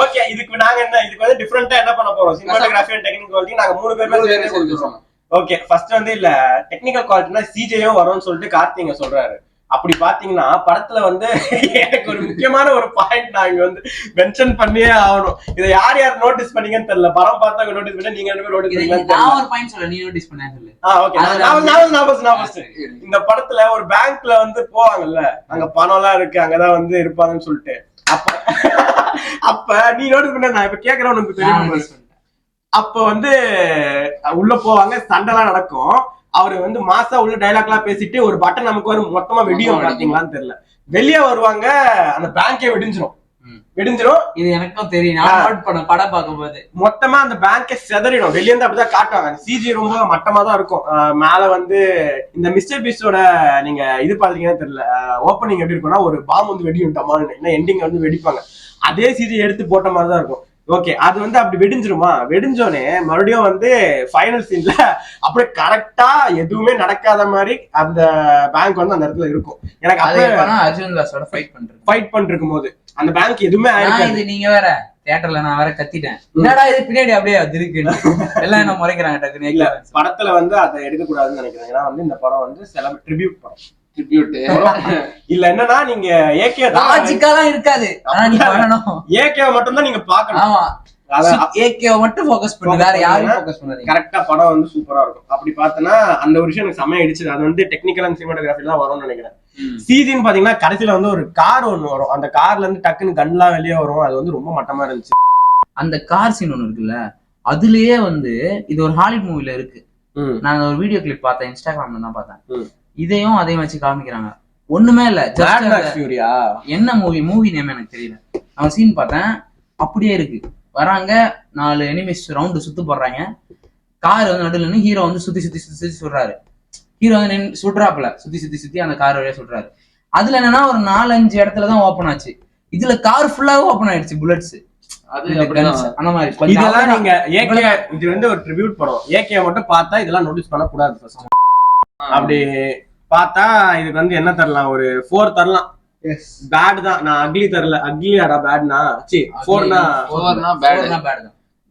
ஓகே, இதுக்கு நாங்க என்ன இதுக்கு வந்து டிஃபரெண்டா என்ன பண்ண போறோம்? சினிமாட்டோகிராஃபி அண்ட் டெக்னிக்கல் குவாலிட்டி நாங்க 3 பேருமே சேர்ந்து கொடுத்துறோம். ஓகே, ஃபர்ஸ்ட் வந்து இல்ல டெக்னிக்கல் குவாலிட்டினா சிஜேயும் வரும்னு சொல்லிட்டு கார்த்திங்க சொல்றாரு. அப்படி பாத்தீங்கன்னா படத்துல வந்து எனக்கு ஒரு முக்கியமான ஒரு பாயிண்ட் நான் இங்க வந்து மென்ஷன் பண்ணியே ஆகணும். இதை யார் யார் நோட்டீஸ் பண்ணீங்கன்னு தெரியல. படம் பார்த்தா நோட்டீஸ் பண்ண நீங்க ரெண்டு பேரும் நோட்டீஸ் பண்ணீங்களா? நான் ஒரு பாயிண்ட் சொல்ல, நீ நோட்டீஸ் பண்ண சொல்லு. ஓகே, இந்த படத்துல ஒரு பேங்க்ல வந்து போவாங்கல்ல, அங்க பணம் எல்லாம் இருக்கு, அங்கதான் வந்து இருப்பாங்கன்னு சொல்லிட்டு அப்ப நீ நோட்டீஸ் பண்ண, நான் இப்ப கேக்குறேன் உனக்கு தெரியும். அப்ப வந்து உள்ள போவாங்க, சண்டைலாம் நடக்கும். அவரு வந்து மாசா உள்ள டைலாக் எல்லாம் பேசிட்டு ஒரு பட்டன் நமக்கு வரும், மொத்தமா வெடியும். பாத்தீங்களான்னு தெரியல. வெளியே வருவாங்க, அந்த பேங்கே வெடிஞ்சிரும். இது எனக்கும் தெரியும், நான் நோட் பண்ண படம் பார்க்கும்போது. மொத்தமா அந்த பேங்கை செதறிடும். வெளியே இருந்து அப்படிதான் காட்டுவாங்க. சிஜி ரொம்ப மட்டமா தான் இருக்கும். மேல வந்து இந்த மிஸ்டர் பீஸோட நீங்க இது பாத்தீங்கன்னா தெரியல, ஓப்பனிங் எப்படி இருக்கும்னா ஒரு பாம்பு வந்து வெடியும்ட்டமான்னு, என்ன எண்டிங் வந்து வெடிப்பாங்க. அதே சிஜி எடுத்து போட்ட மாதிரி தான் இருக்கும். ஓகே, அது வந்து அப்படி வெடிஞ்சிருமா? வெடிஞ்சோடனே மறுபடியும் வந்து ஃபைனல் சீன்ல அப்படியே கரெக்டா எதுவுமே நடக்காத மாதிரி அந்த பேங்க் வந்து அந்த இடத்துல இருக்கும். எனக்கு அர்ஜுன் தாஸோட ஃபைட் பண்ணிருக்கும் போது அந்த பேங்க் எதுவுமே ஆயிருக்காது. நீங்க வேற தியேட்டர்ல நான் வேற கத்திட்டேன், என்னடா இது பின்னாடி அப்படியே அது இருக்கு எல்லாம் என்ன முறைக்கிறாங்க டக்குன்னு. இல்ல, படத்துல வந்து அதை எடுக்க கூடாதுன்னு நினைக்கிறேன். ஏன்னா வந்து இந்த படம் வந்து ட்ரிபியூட் படம். இல்ல என்னன்னா நீங்க ஏகே லாஜிக்கலா இருக்காது, ஆனா நீ பண்ணணும். ஏகே மட்டும் தான் நீங்க பார்க்கணும். ஆமா, ஏகே மட்டும் ஃபோக்கஸ் பண்ணு, வேற யாரையும் ஃபோக்கஸ் பண்ணாதீங்க. கரெக்டா படம் வந்து சூப்பரா இருக்கும். அப்படி பார்த்தனா அந்த ஒரு விஷயம் எனக்கு செமையா அடிச்சது. அது வந்து டெக்னிக்கல் அண்ட் சினிமாட்டோகிராஃபி தான் வரும்னு நினைக்கிறேன். சிஜின்னு பாத்தீங்கன்னா கடைசியில வந்து ஒரு கார் ஒண்ணு வரும். அந்த கார்ல இருந்து டக்குன்னு கன்லாம் வெளியே வரும். அது வந்து ரொம்ப மட்டமா இருந்துச்சு. அந்த கார் சீன் ஒண்ணு இருக்குல்ல, அதுலயே வந்து இது ஒரு ஹாலிவுட் மூவில இருக்கு. நான் ஒரு வீடியோ கிளிப் பார்த்தேன், இன்ஸ்டாகிராம்ல தான் பார்த்தேன். இதையும் அதையும் வச்சு காமிக்கிறாங்க. ஒண்ணுமே இல்ல, என்ன மூவி நேம் எனக்கு தெரியல. அவன் சீன் பார்த்தேன், அப்படியே இருக்கு. வராங்க 4 எனிமிஸ் ரவுண்டு சுத்து போடுறாங்க. கார் வந்து நடுவில் ஹீரோ வந்து சுத்தி சுத்தி சுத்தி சுத்தி சுடுறாரு. ஹீரோ வந்து சுடுறாப்புல சுத்தி சுத்தி சுத்தி அந்த கார் வழியா சுடுறாரு. அதுல என்னன்னா ஒரு 4-5 இடத்துலதான் ஓப்பன் ஆச்சு. இதுல கார் ஃபுல்லாவே ஓப்பன் ஆயிடுச்சு, புல்லட்ஸ். அந்த மாதிரி இதெல்லாம் நீங்க ஏகே இது வந்து ஒரு ட்ரிபியூட் படம். ஏகே மட்டும் பார்த்தா இதெல்லாம் நோட்டீஸ் பண்ண கூடாது. அப்படி பார்த்தா இதுக்கு வந்து என்ன தரலாம், ஒரு 4 தரலாம். பேட் தான். நான் அக்லி தரல. அக்லியாடா பேட்னா? சி 4னா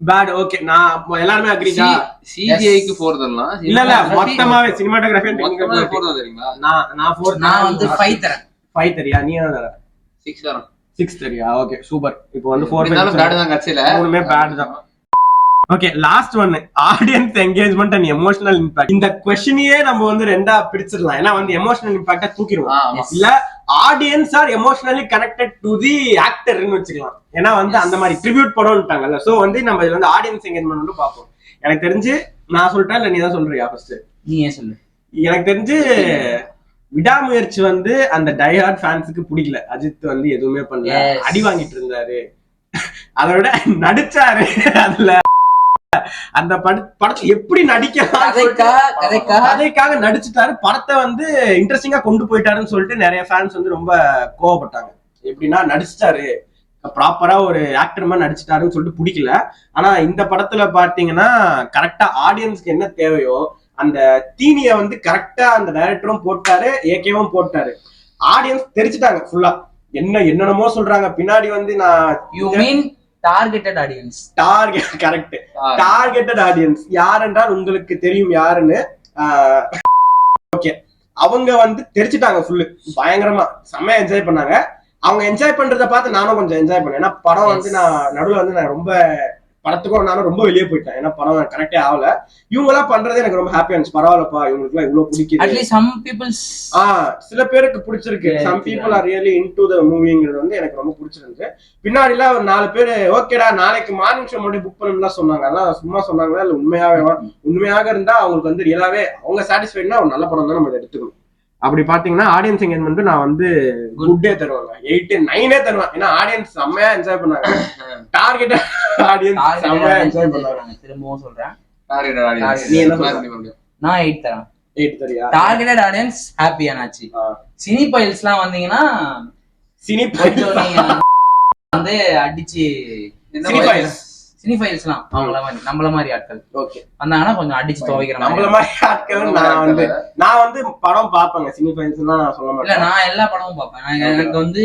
பேட். ஓகே, நான் எல்லாரும் அக்ரிடா. சிஜிஐக்கு 4 தரலாம். இல்ல இல்ல, மொத்தமாவே சினிமாட்டோகிராஃபி அண்ட் டெக்னிக்கல் 4 தான் தெரியுங்களா? நான் 4. நான் வந்து 5 தரேன். 5 தரியா? நீ என்ன தர? 6 தரேன். 6 தரியா? Okay, super. இப்போ வந்து 4 பேட் தான் கட்சில. மூணுமே பேட் தான். Okay, last one, audience engagement and emotional impact. இந்த क्वेश्चनயே நம்ம வந்து ரெண்டா பிரிச்சிடலாம். ஏன்னா வந்து எமோஷனல் இம்பாக்ட தூக்கிடுவோம். இல்ல audience are emotionally connected to the ஆக்டர்னு வச்சுக்கலாம். ஏன்னா வந்து அந்த மாதிரி ட்ரிபியூட் படம்ட்டாங்கல்ல. சோ வந்து நம்ம இதுல வந்து ஆடியன்ஸ் என்கேஜ்மெண்ட் வந்து பார்ப்போம். எனக்கு தெரிஞ்சு நான் சொல்லிட்டேன், இல்ல நீ தான் சொல்றியா? ஃபர்ஸ்ட் நீ ஏன் சொல்லு. எனக்கு தெரிஞ்சு விடாமுயற்சி வந்து அந்த டைஹார்ட் ஃபேன்ஸுக்கு பிடிக்கல. அஜித் வந்து எதுவுமே பண்ணல, அடி வாங்கிட்டு இருந்தாரு. அதோட நடிச்சாரு. அதுல அந்த படத்துல எப்படி நடிக்கலாம், கதைக்காக நடிச்சுட்டாரு. படத்தை வந்து இன்ட்ரெஸ்டிங்கா கொண்டு போயிட்டாருன்னு சொல்லிட்டு நிறைய ஃபேன்ஸ் வந்து ரொம்ப கோவப்பட்டாங்க. எப்படின்னா நடிச்சிட்டாரு, ப்ராப்பரா ஒரு ஆக்டர் மாதிரி நடிச்சிட்டாருன்னு சொல்லிட்டு பிடிக்கல. ஆனா இந்த படத்துல பாத்தீங்கன்னா கரெக்டா ஆடியன்ஸ்க்கு என்ன தேவையோ அந்த தீனிய வந்து கரெக்டா அந்த டைரக்டரும் போட்டாரு, ஏகேவும் போட்டாரு. ஆடியன்ஸ் தெரிச்சுட்டாங்க ஃபுல்லா. என்னென்னமோ சொல்றாங்க பின்னாடி வந்து. நான் targeted audience. Correct, targeted audience யார் என்றால் உங்களுக்கு தெரியும் யாருன்னு. ஓகே, அவங்க வந்து தெரிச்சுட்டாங்க ஃபுல்லு. பயங்கரமா செம்மையா என்ஜாய் பண்ணாங்க. அவங்க என்ஜாய் பண்றத பார்த்து நானும் கொஞ்சம் என்ஜாய் பண்ணேன். ஏன்னா படம் வந்து நான் நடுவில் வந்து நான் ரொம்ப படத்துக்கும் நானும் ரொம்ப வெளியே போயிட்டேன். ஏன்னா படம் கரெக்டே ஆகல. இவங்க எல்லாம் பண்றது எனக்கு ரொம்ப ஹாப்பியா இருந்துச்சு. பரவாயில்லப்பா, இவங்களுக்கு எல்லாம் இவ்வளவு பிடிக்குது. சில பேருக்கு பிடிச்சிருக்கு. Some people are really into the மூவிங்கிறது வந்து எனக்கு ரொம்ப பிடிச்சிருந்துச்சு. பின்னாடி எல்லாம் ஒரு 4 பேர் ஓகேடா நாளைக்கு மார்னிங் ஷோ மட்டும் புக் பண்ணணும்லாம் சொன்னாங்க. அதெல்லாம் சும்மா சொன்னாங்களா இல்ல உண்மையாக இருந்தா அவங்களுக்கு வந்து ரியலாவே அவங்க சாட்டிஸ்ஃபைட்னா ஒரு நல்ல படம் தான் நம்ம இதை எடுத்துக்கணும். அப்படி பாத்தீங்கன்னா ஆடியன்ஸ் என்கேஜ்மெண்ட் நான் வந்து குட்டே தருவாங்க, 8, 9 தருவேன். ஏன்னா ஆடியன்ஸ் செம்மையா என்ஜாய் பண்ணாங்க. டார்கெட் ஆடியன்ஸ் செம்மையா என்ஜாய் பண்ணாங்க. திரும்பவும் சொல்றேன், நீ என்ன சொல்ற? நான் 8 தரேன். 8 தரியா? டார்கெட்டட் ஆடியன்ஸ் ஹாப்பியானாச்சு. சினி பைல்ஸ்லாம் வந்தீங்கன்னா சினி பைல்ஸ் வந்து அடிச்சு Cinephiles. சினிஃபைல்ஸ்லாம் அவங்கள மாதிரி நம்மள மாதிரி ஆட்கள் ஓகே வந்தாங்கன்னா கொஞ்சம் அடிச்சு துவைக்கிற நம்மள மாதிரி. மாதிரி ஆட்கள் நான் வந்து படம் பாப்பேங்க. சினிஃபைல்ஸ்னா நான் சொல்ல இல்ல மாட்டேன். நான் எல்லா படமும் பார்ப்பேன். எனக்கு வந்து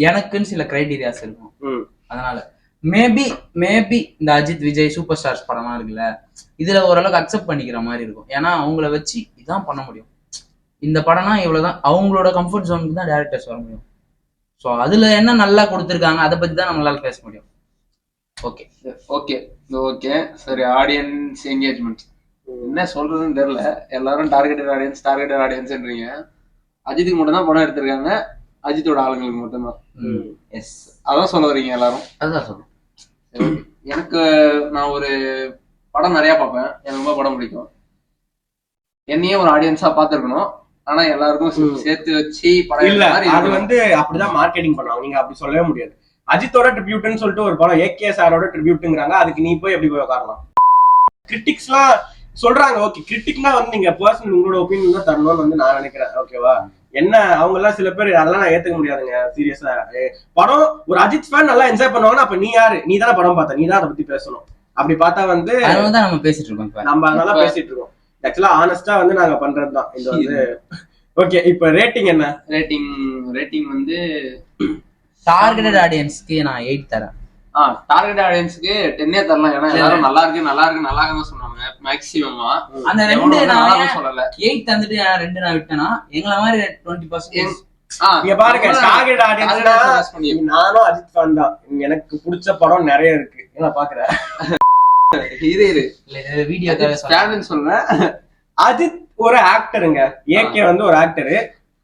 எனக்குன்னு சில கிரைட்டீரியாஸ் இருக்கும். அதனால மேபி இந்த அஜித் விஜய் சூப்பர் ஸ்டார்ஸ் படம்லாம் இருக்குல்ல, இதுல ஓரளவுக்கு அக்செப்ட் பண்ணிக்கிற மாதிரி இருக்கும். ஏன்னா அவங்கள வச்சு இதான் பண்ண முடியும். இந்த படம்னா இவ்வளவுதான், அவங்களோட கம்ஃபர்ட் ஜோனுக்கு தான் டேரக்டர்ஸ் வர முடியும். ஸோ அதுல என்ன நல்லா கொடுத்துருக்காங்க அதை பத்தி தான் நம்மளால பேச முடியும். ஓகே ஓகே ஓகே சரி. ஆடியன்ஸ் என்கேஜ்மெண்ட் என்ன சொல்றதுன்னு தெரியல. எல்லாரும் டார்கெட்டட் ஆடியன்ஸ்ன்றீங்க. அஜித்துக்கு மட்டும் தான் படம் எடுத்திருக்காங்க, அஜித்தோட ஆளுங்களுக்கு மட்டும்தான். எஸ் அதான் சொல்ல வரீங்க எல்லாரும். அதுதான் சொல்றேன். எனக்கு நான் ஒரு படம் நிறைய பார்ப்பேன், எனக்கு ரொம்ப படம் பிடிக்கும். என்னையே ஒரு ஆடியன்ஸா பார்த்துருக்கணும், ஆனா எல்லாருக்கும் சேர்த்து வச்சு படம் இல்ல மாதிரி அது வந்து அப்படிதான் மார்க்கெட்டிங் பண்ணுவாங்க. நீங்க அப்படி சொல்லவே முடியாது. அஜித்தோட ட்ரிபியூட்னு சொல்லிட்டு ஒரு படம் ஏகே சாரோட ட்ரிபியூட்ங்கிறாங்க, அதுக்கு நீ போய் எப்படி போய் உட்காரலாம்? கிரிட்டிக்ஸ்லாம் சொல்றாங்க. ஓகே, கிரிட்டிக்னா வந்து நீங்க பர்சனல் உங்களோட ஒப்பீனியன் தான் தரணும்னு வந்து நான் நினைக்கிறேன். ஓகேவா? என்ன அவங்க எல்லாம் சில பேர் அதெல்லாம் நான் ஏத்துக்க முடியாதுங்க. சீரியஸா படம் ஒரு அஜித் ஃபேன் நல்லா என்ஜாய் பண்ணுவாங்கன்னா அப்ப நீ யாரு? நீ தானே படம் பார்த்த, நீ தான் அதை பத்தி பேசணும். அப்படி பார்த்தா வந்து அதனாலதான் நம்ம பேசிட்டு இருக்கோம். நம்ம அதனால பேசிட்டு இருக்கோம். ஆக்சுவலா ஆனஸ்டா வந்து நாங்க பண்றதுதான் இது வந்து. ஓகே, இப்ப ரேட்டிங் என்ன? ரேட்டிங் வந்து டார்கெட்டட் ஆடியன்ஸ்க்கு நான் 8 தரேன். டார்கெட் ஆடியன்ஸ்க்கு 10 தரலாம். ஏன்னா எல்லாரும் நல்லா இருக்குன்னு சொன்னாங்க மேக்ஸிமமா. அந்த 2 நான் சொல்லல 8 தந்துட்டு 2 நான் விட்டேனா எங்கள மாதிரி 20%. நீங்க பாருங்க, டார்கெட் ஆடியன்ஸ்னா நானும் அஜித் ஃபேன் தான். எனக்கு பிடிச்ச படம் நிறைய இருக்கு. என்ன பாக்குறேன் இது வீடியோ சொல்றேன். அஜித் ஒரு ஆக்டருங்க, ஏகே வந்து ஒரு ஆக்டரு.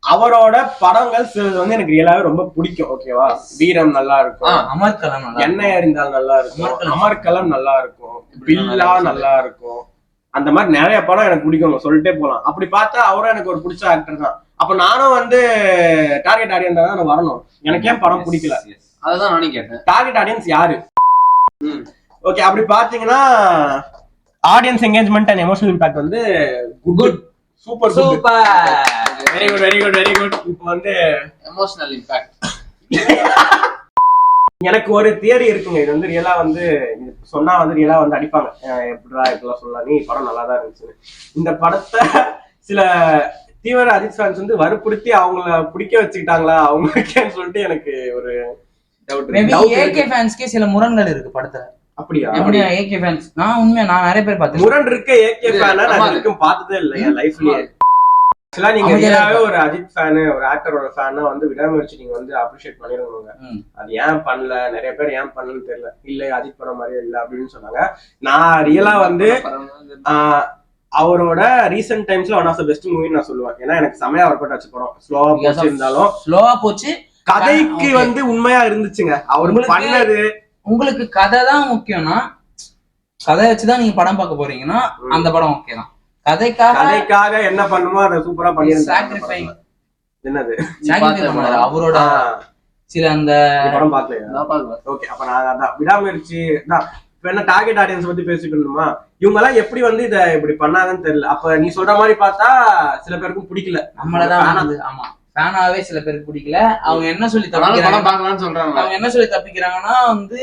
அவரோட படங்கள் சிலது வந்து எனக்கு ரியலாவே ரொம்ப பிடிக்கும். ஓகேவா? வீரம் நல்லா இருக்கும், அமர்கலம் எண்ணெய் அறிந்தால் நல்லா இருக்கும், அமர்கலம் நல்லா இருக்கும், பில்லா நல்லா இருக்கும். அந்த மாதிரி நிறைய படம் எனக்கு பிடிக்கும், சொல்லிட்டே போலாம். அப்படி பார்த்தா அவரும் எனக்கு ஒரு பிடிச்ச ஆக்டர் தான். அப்ப நானும் வந்து டார்கெட் ஆடியன்ஸ் தான் வரணும். எனக்கு ஏன் படம் பிடிக்கல? அதுதான் நானும் கேட்டேன். டார்கெட் ஆடியன்ஸ் யாரு? ஓகே, அப்படி பாத்தீங்கன்னா audience engagement and emotional impact வந்து good, super super, very good very good very good. இப்போ வந்து எமோஷனல் இம்பாக்ட் எனக்கு ஒரு தியரி இருக்குங்க. இது வந்து ரியலா வந்து சொன்னா வந்து ரியலா வந்து அடிப்பாங்க. எப்படிடா இப்பெல்லாம் சொல்லலாம், நீ படம் நல்லா தான் இருந்துச்சு. இந்த படத்தை சில தீவிர அஜித் ஃபேன்ஸ் வந்து வற்புறுத்தி அவங்கள பிடிக்க வச்சுக்கிட்டாங்களா அவங்களுக்கேன்னு சொல்லிட்டு எனக்கு ஒரு ஏகே ஃபேன்ஸ்க்கே சில முரண்கள் இருக்கு படத்துல. அப்படியா? ஏகே ஃபேன்ஸ் நான் நிறைய பேர் பார்த்தேன். முரண் இருக்க ஏகே ஃபேனா நான் வரைக்கும் பார்த்ததே இல்லை என் லைஃப்லயே. ஆக்சுவலா நீங்க ரியலாவே ஒரு அஜித் ஃபேனு, ஒரு ஆக்டரோட ஃபேனா வந்து விடாமுயற்சி நீங்க வந்து அப்ரிஷியேட் பண்ணிருக்கணுங்க. அது ஏன் பண்ணல, நிறைய பேர் ஏன் பண்ணலன்னு தெரியல. இல்ல அஜித் படம் மாதிரியே இல்ல அப்படின்னு சொன்னாங்க. நான் ரியலா வந்து அவரோட ரீசெண்ட் டைம்ஸ்ல ஒன் ஆஃப் த பெஸ்ட் மூவின்னு நான் சொல்லுவேன். ஏன்னா எனக்கு செமையா ஒர்க் அவுட் ஆச்சு படம். ஸ்லோவா போச்சு, கதைக்கு வந்து உண்மையா இருந்துச்சுங்க அவரு பண்ணது. உங்களுக்கு கதை தான் முக்கியம்னா, கதை வச்சுதான் நீங்க படம் பார்க்க போறீங்கன்னா அந்த படம் ஓகே தான். கதைக்காக என்ன பண்ணுமோ அதை சூப்பரா பண்ணிருந்தாங்க. என்னது அவரோட சில அந்த படம் பார்க்கல. ஓகே, அப்ப நான் அதான் விடாமுயற்சி தான். இப்ப என்ன டார்கெட் ஆடியன்ஸ் பத்தி பேசிக்கணுமா? இவங்க எல்லாம் எப்படி வந்து இதை இப்படி பண்ணாங்கன்னு தெரியல. அப்ப நீ சொல்ற மாதிரி பார்த்தா சில பேருக்கும் பிடிக்கல. நம்மளதான் ஆமா ஃபேனாவே சில பேருக்கு பிடிக்கல. அவங்க என்ன சொல்லி தப்பிக்கிறாங்க, அவங்க என்ன சொல்லி தப்பிக்கிறாங்கன்னா வந்து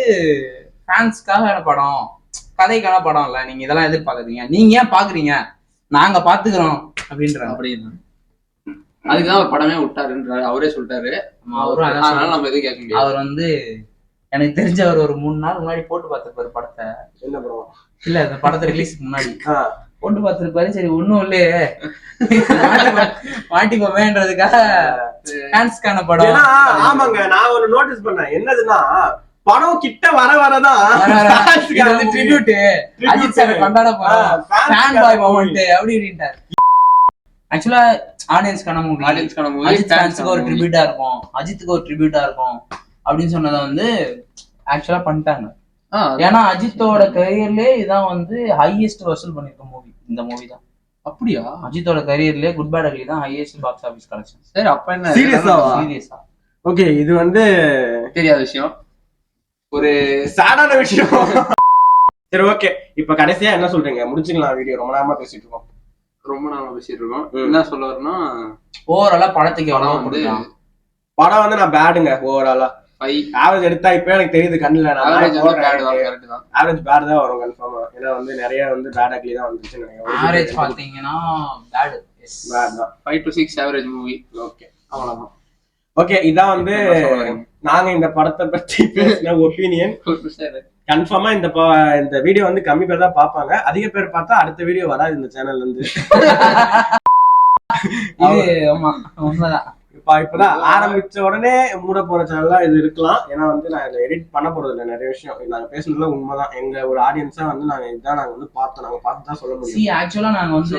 ஃபேன்ஸ்க்காக படம், கதைக்கான படம் இல்ல, நீங்க இதெல்லாம் எதிர்பார்க்குறீங்க, நீங்க ஏன் பாக்குறீங்க, நாங்க பாத்துக்கிறோம் அப்படின்றாங்க. அதுக்குதான் ஒரு படமே விட்டாருன்றாரு, அவரே சொல்லிட்டாரு. அதனால நம்ம எதுவும் கேட்க முடியாது. அவர் வந்து எனக்கு தெரிஞ்சவர் ஒரு 3 நாள் முன்னாடி போட்டு பார்த்திருப்பாரு படத்தை. என்ன படம்? இல்ல இந்த படத்தை ரிலீஸ்க்கு முன்னாடி போட்டு பார்த்திருப்பாரு. சரி ஒண்ணும் இல்லையே மாட்டிப்போமேன்றதுக்காக ஃபேன்ஸ்க்கான படம். ஆமாங்க, நான் ஒரு நோட்டீஸ் பண்ணேன். என்னதுன்னா படம் கிட்ட வர வரதான் ட்ரிபியூட் அஜித் சார் கொண்டாட போறோம், ஃபேன் பாய் மொமெண்ட் அப்படி அப்படின்ட்டாரு. ஆக்சுவலா ஆடியன்ஸ்க்கான மூவி, அஜித் ஃபேன்ஸ்க்கு ஒரு ட்ரிபியூட்டா இருக்கும், அஜித்துக்கு ஒரு ட்ரிபியூட்டா இருக்கும் அப்படின்னு சொன்னதை வந்து ஆக்சுவலா பண்ணிட்டாங்க. ஏன்னா அஜித்தோட கரியர்லயே இதான் வந்து ஹையஸ்ட் வசூல் பண்ணிருக்க மூவி இந்த மூவி தான். அப்படியா? அஜித்தோட கரியர்லயே குட் பேட் அக்லி தான் ஹையஸ்ட் பாக்ஸ் ஆபீஸ் கலெக்ஷன். சரி, அப்ப என்ன சீரியஸா? ஓகே, இது வந்து தெரியாத விஷயம், ஒரு சாடான விஷயம். சரி, ஓகே, இப்ப கடைசியா என்ன சொல்றீங்க? முடிச்சுக்கலாம் வீடியோ, ரொம்ப நேரமா பேசிட்டு இருக்கோம். என்ன சொல்ல வரணும், ஓவராலா படத்துக்கு எவ்வளவு வந்து படம் வந்து நான் பேடுங்க ஓவராலா. ஆவரேஜ் எடுத்தா இப்ப எனக்கு தெரியுது கண்ணுல ஆவரேஜ் வந்து பேட் தான், கரெக்ட் தான். ஆவரேஜ் பேட் தான் வரும் கன்ஃபார்மா. ஏன்னா வந்து நிறைய வந்து பேட் அக்லி தான் வந்துச்சுன்னு நினைக்கிறேன். ஆவரேஜ் பாத்தீங்கன்னா பேட் பேட் தான். 5 to 6 ஆவரேஜ் மூவி. ஓகே, அவ்வளவுதான். ஓகே, இதான் வந்து நாங்க இந்த படத்தை பத்தி பேசின ஒப்பீனியன். கன்ஃபார்மா இந்த வீடியோ வந்து கம்மி பேர் தான் பாப்பாங்க. அதிக பேர் பார்த்தா அடுத்த வீடியோ வராது இந்த சேனல்ல இருந்து. உண்மைதான். இப்பதான் ஆரம்பிச்ச உடனே மூட போற சேனலா இது இருக்கலாம். ஏன்னா வந்து நான் இதை எடிட் பண்ண போறது இல்லை. நிறைய விஷயம் நாங்க பேசுனதுல உண்மைதான். எங்க ஒரு ஆடியன்ஸா வந்து நாங்க இதுதான் நாங்க வந்து பார்த்தோம். நாங்க பார்த்து தான் சொல்ல முடியும். ஆக்சுவலா நாங்க வந்து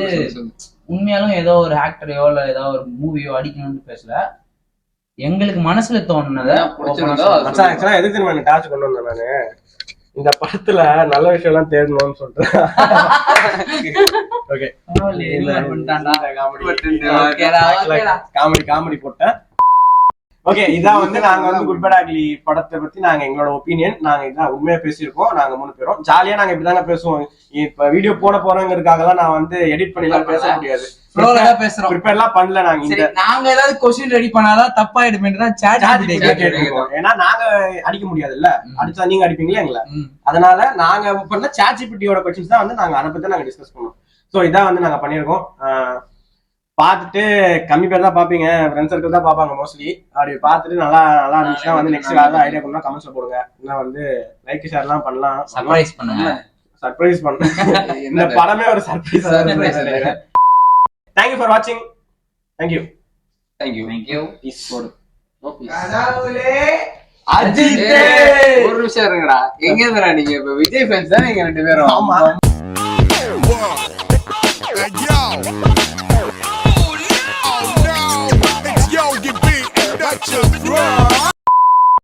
உண்மையாலும் ஏதோ ஒரு ஆக்டரையோ இல்ல ஏதோ ஒரு மூவியோ அடிக்கணும்னு பேசல. எங்களுக்கு மனசுல தோணுனதை எதுக்கு தெரியுமா டார்ச் கொண்டு வந்தேன் நானு. இந்த படத்துல நல்ல விஷயம் எல்லாம் தேடணும்னு சொல்றேன். காமெடி போட்டேன். ஓகே, இதான் வந்து நாங்க வந்து குட் பேட் அக்லி படத்தை பத்தி நாங்க எங்களோட ஒப்பீனியன். நாங்க இதான் உண்மையா பேசியிருக்கோம். நாங்க 3 பேரும் ஜாலியா நாங்க இப்படிதாங்க பேசுவோம். இப்ப வீடியோ போட போறவங்களுக்காக நான் வந்து எடிட் பண்ணி எல்லாம் பேச முடியாது. பண்ணல. நாங்க ஏதாவது கொஸ்டின் ரெடி பண்ணாதான் தப்பாயிடுமேன்னு தான் ஏன்னா நாங்க அடிக்க முடியாதுல்ல. அடிச்சா நீங்க அடிப்பீங்களா எங்களை. அதனால நாங்க பண்ண ChatGPT-யோட கொஸ்டின்ஸ் தான் வந்து நாங்க அதை பத்தி நாங்க டிஸ்கஸ் பண்ணுவோம். சோ இதான் வந்து நாங்க பண்ணிருக்கோம். பார்த்துட்டு கம்மி பேர் தான் பாப்பீங்க, ஃப்ரெண்ட்ஸ் சர்க்கிள் தான் பாப்பாங்க மோஸ்ட்லி. அப்படி பார்த்துட்டு நல்லா இருந்துச்சுன்னா வந்து நெக்ஸ்ட் வேற ஐடியா பண்ணா கமெண்ட்ஸ்ல போடுங்க. இல்ல வந்து லைக் ஷேர் எல்லாம் பண்ணலாம். சர்ப்ரைஸ் பண்ணுங்க. இந்த படமே ஒரு surprise. Thank you for watching. Thank you. Peace. Ajith ஒரு நிமிஷம் இருங்கடா. எங்க இருந்தடா நீங்க? இப்ப விஜய் ஃபேன்ஸ் தான் நீங்க 2 பேரும். ஆமா. Yo, you beat, that's your throne.